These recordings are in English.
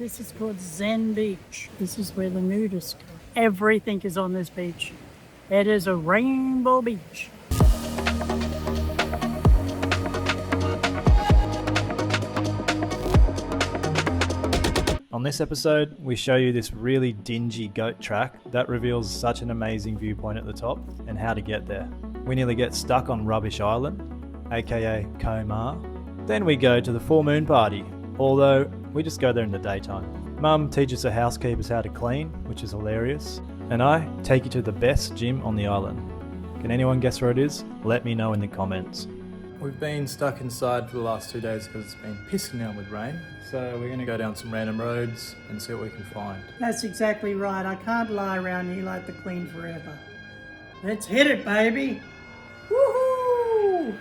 This is called Zen Beach. This is where the nudists go. Everything is on this beach. It is a rainbow beach. On this episode, we show you this really dingy goat track that reveals such an amazing viewpoint at the top and how to get there. We nearly get stuck on Rubbish Island, aka Koh Ma. Then we go to the full moon party, although we just go there in the daytime. Mum teaches the housekeepers how to clean, which is hilarious, and I take you to the best gym on the island. Can anyone guess where it is? Let me know in the comments. We've been stuck inside for the last 2 days because it's been pissing down with rain, so we're going to go down some random roads and see what we can find. That's exactly right. I can't lie around here like the Queen forever. Let's hit it, baby. Woohoo!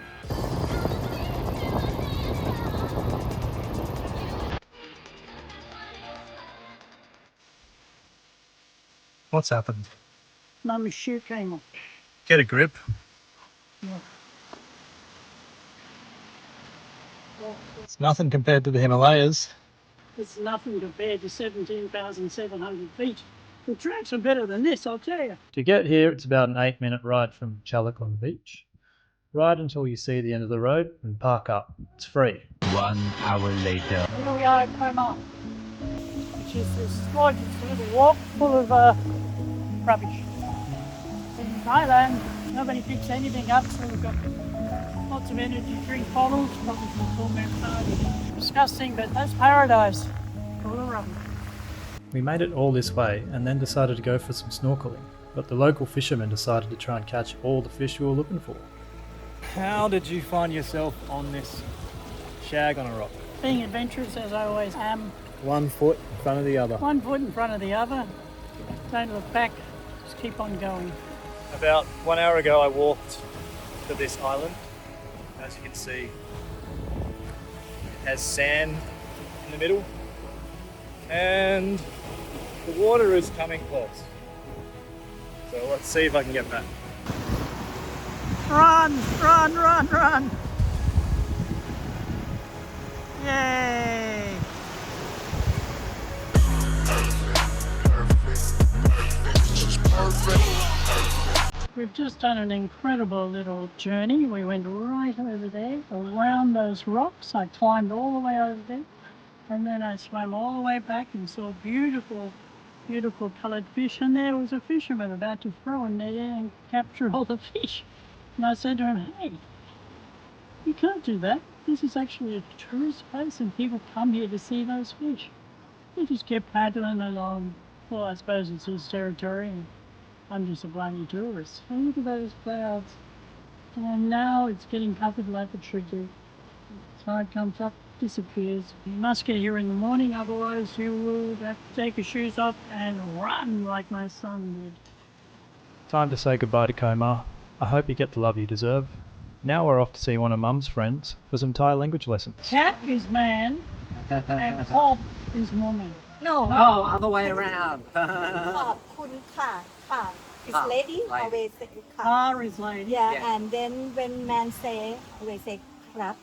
What's happened? Mummy's shoe came off. Get a grip. Yeah. It's nothing compared to the Himalayas. It's nothing compared to 17,700 feet. The tracks are better than this, I'll tell you. To get here, it's about an 8-minute ride from Chalakon Beach. Ride until you see the end of the road and park up. It's free. 1 hour later. Here we are at Koh Ma, which is this gorgeous little walk full of rubbish. In Thailand, nobody picks anything up, so we've got lots of energy drink bottles, probably from full moon party. Disgusting, but that's paradise. Full of rubbish. We made it all this way and then decided to go for some snorkeling, but the local fishermen decided to try and catch all the fish we were looking for. How did you find yourself on this shag on a rock? Being adventurous as I always am. 1 foot in front of the other. 1 foot in front of the other. Don't look back, just keep on going. About 1 hour ago I walked to this island. As you can see, it has sand in the middle and the water is coming close. So let's see if I can get back. Run, run, run, run. Yay. We've just done an incredible little journey. We went right over there, around those rocks. I climbed all the way over there, and then I swam all the way back and saw beautiful, beautiful coloured fish. And there was a fisherman about to throw in there and capture all the fish. And I said to him, hey, you can't do that. This is actually a tourist place and people come here to see those fish. He just kept paddling along. Well, I suppose it's his territory. And I'm just a bloody tourist. And look at those clouds. And now it's getting covered like a tree. The tide comes up, disappears. You must get here in the morning, otherwise you will have to take your shoes off and run like my son did. Time to say goodbye to Koh Ma. I hope you get the love you deserve. Now we're off to see one of Mum's friends for some Thai language lessons. Cat is man and Pop is woman. No, Oh, other way around. ขอบคุณค่ะค่ะ It's lady Like- always say ค่ะ Car is lady. yeah, Yeah. and then when man say always say ครับ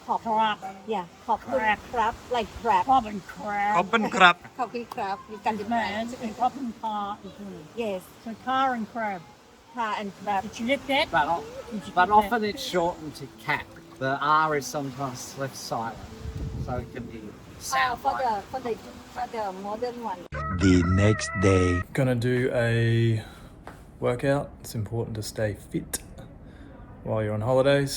ขอบ Crap. yeah ขอบคุณ Crap. ครับ like crap Pop and crab. ขอบคุณครับ ขอบคุณครับ you got is it man right and Pop and car is woman. yes So car and crab. ค่ะ and crab Did you get that? But, Did you but get often it's shortened to cat. The R is sometimes left silent, so it can be sound for like. the modern one The next day. Gonna do a workout. It's important to stay fit while you're on holidays.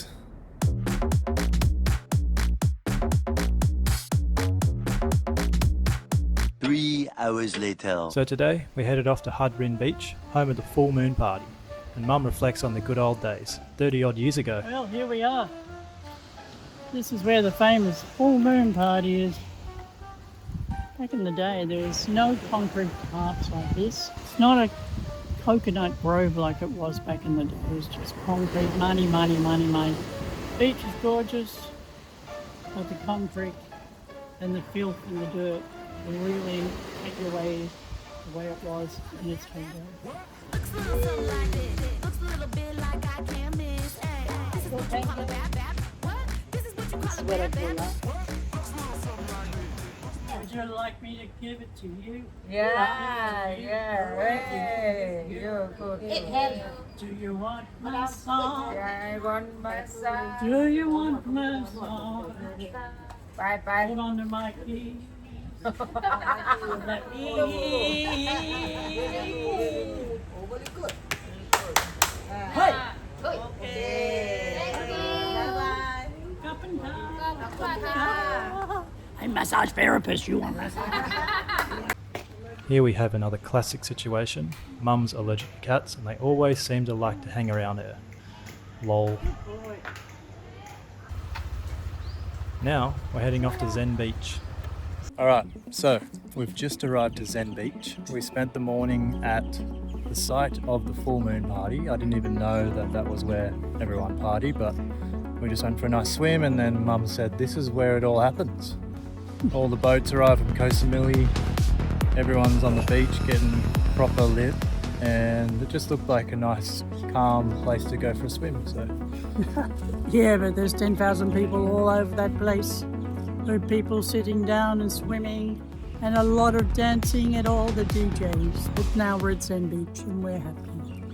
Three hours later. So today we headed off to Hudrin Beach, home of the full moon party. And Mum reflects on the good old days, 30 odd years ago. Well, here we are. This is where the famous full moon party is. Back in the day, there was no concrete parks like this. It's not a coconut grove like it was back in the day. It was just concrete, money, money, money, money. Beach is gorgeous, but the concrete and the filth and the dirt will really take you away the way it was in its heyday. Looks a little something like this. Looks a little bit like I can't miss. Hey, this is what you call a bad bad. What? This is what you call a What I bad call bad. that. Would you like me to give it to you? Yeah, hey, you're good. Do you want my song? Yeah, I want my son. Do you want my song? Bye bye. Hold on to my key. Let me. Hey! Up and down. I'm a massage therapist. You want massage? Here we have another classic situation. Mum's allergic to cats and they always seem to like to hang around her. Lol. Now we're heading off to Zen Beach. Alright, so we've just arrived to Zen Beach. We spent the morning at the site of the full moon party. I didn't even know that that was where everyone partied, but we just went for a nice swim and then Mum said this is where it all happens. All the boats arrive from Koh Samui. Everyone's on the beach getting proper lit and it just looked like a nice calm place to go for a swim. So Yeah, but there's 10,000 people all over that place. There are people sitting down and swimming and a lot of dancing at all the DJs. But now we're at Zen Beach and we're happy.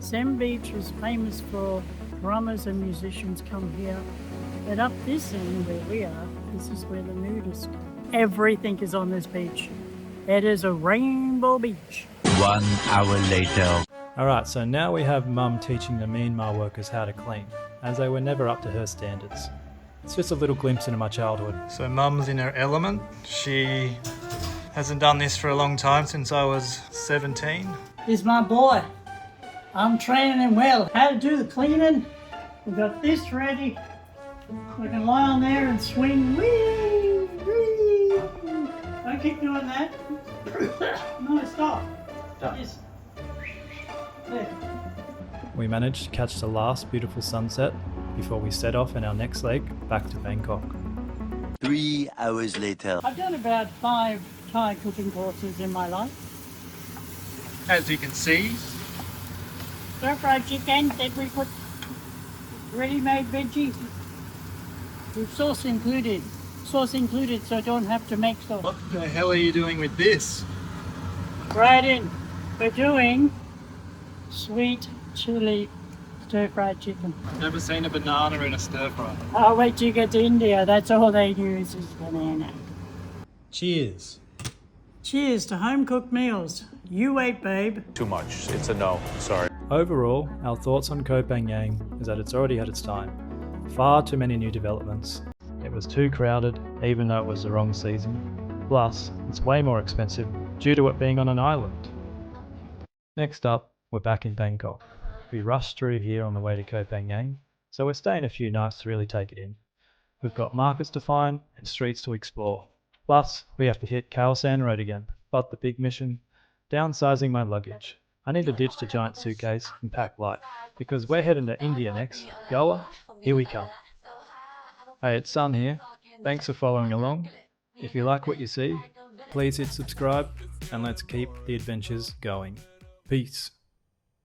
Zen Beach is famous for drummers and musicians come here. But up this end where we are, this is where the Nudists go. Everything is on this beach. It is a rainbow beach. 1 hour later. alright, so now we have Mum teaching the Myanmar workers how to clean, as they were never up to her standards. It's just a little glimpse into my childhood. So Mum's in her element. She hasn't done this for a long time, since I was 17. He's my boy. I'm training him well. How to do the cleaning. We've got this ready. We can lie on there and swing. Whee! Whee! Don't keep doing that. No, stop. Just there. We managed to catch the last beautiful sunset before we set off on our next leg back to Bangkok. 3 hours later. I've done about 5 Thai cooking courses in my life. As you can see, Stir-fried chicken, then we put ready-made veggies with sauce included. Sauce included, so I don't have to make sauce. what the hell are you doing with this? Right in. We're doing sweet chili stir-fried chicken. I've never seen a banana in a stir fry. Oh, wait till you get to India. That's all they use is banana. Cheers. Cheers to home-cooked meals. You wait, babe. Too much. It's a no. Sorry. Overall, our thoughts on Koh Phangan is that it's already had its time. Far too many new developments. It was too crowded, even though it was the wrong season. Plus, it's way more expensive due to it being on an island. Next up, we're back in Bangkok. We rushed through here on the way to Koh Phangan, so we're staying a few nights to really take it in. We've got markets to find and streets to explore. Plus, we have to hit Khao San Road again, but the big mission, downsizing my luggage. I need to ditch the giant suitcase and pack light, because we're heading to India next. Goa, here we come. Hey, it's Sun here. Thanks for following along. If you like what you see, please hit subscribe and let's keep the adventures going. Peace.